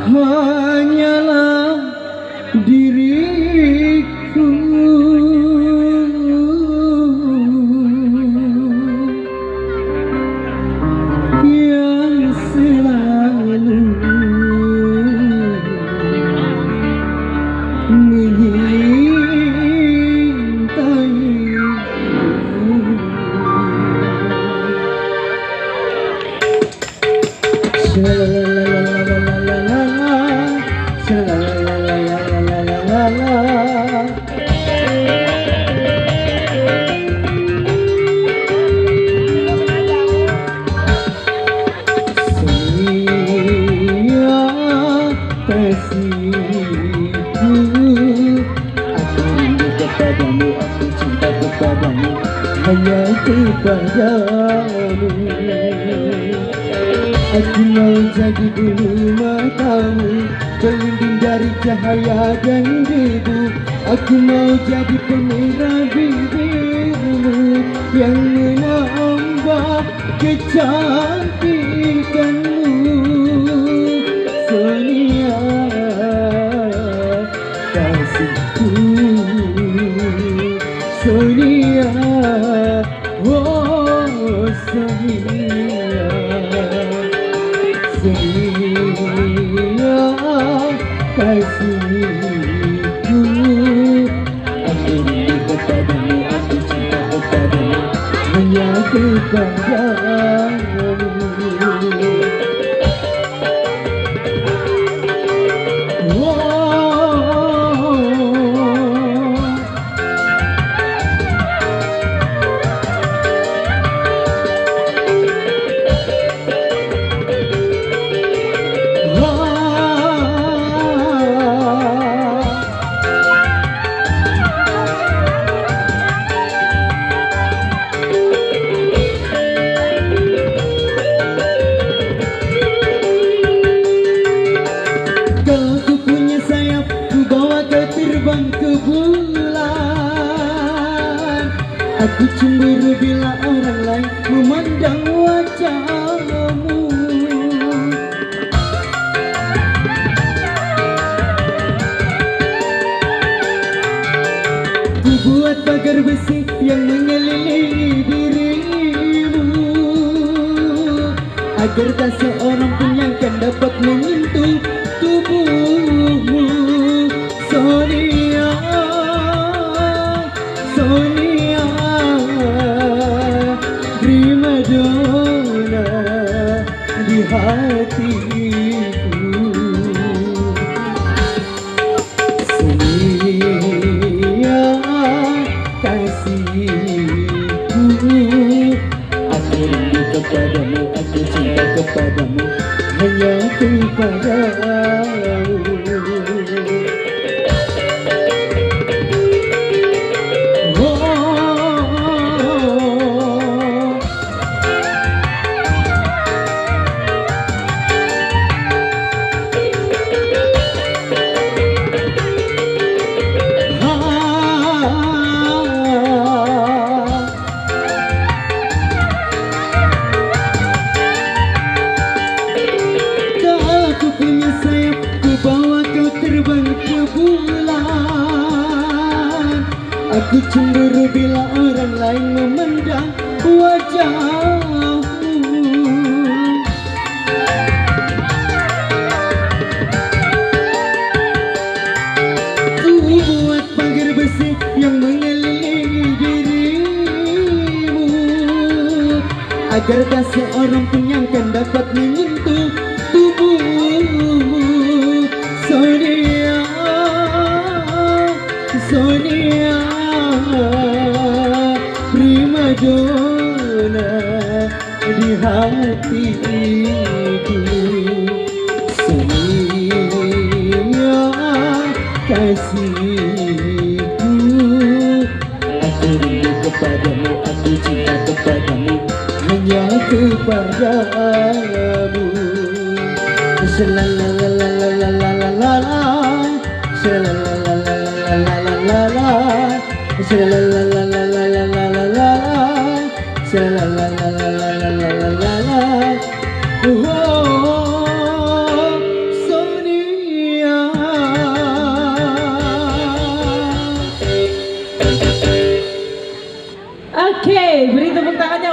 hanyalah diriku yang selalu hanya kepadamu. Aku mau jadi bulu matamu, pelindung dari cahaya dan debu. Aku mau jadi pemerah bibirmu yang menambah kecantikanmu. Sonia kasihku, Sonia, oh Sonia, Sonia kasihku. Aku rindu kepadamu, aku cinta kepadamu, hanya kepadamu. Ke bulan, aku cemburu bila orang lain memandang wajahmu. Ku buat pagar besi yang mengelilingi dirimu, agar tak seorang pun yang akan dapat menyentuh tubuhmu. Sonia, Sonia, prima donna di hatiku. Sonia kasihku, aku rindu kepadamu, aku cinta kepadamu, hanya kepadamu. Aku cemburu bila orang lain memandang wajahmu. Ku buat pagar besi yang mengelilingi dirimu, agar tak seorang pun yang akan dapat menyentuh tubuhmu. Sonia, Sonia, prima donna di hatiku. Sonia kasihku, aku rindu kepadamu, aku cinta kepadamu, hanya kepadamu. Shalalalalalalalala, shalalalalalalalala, shalalalalalalalala, shalalalalalalalala. Oh, Sonia. tangannya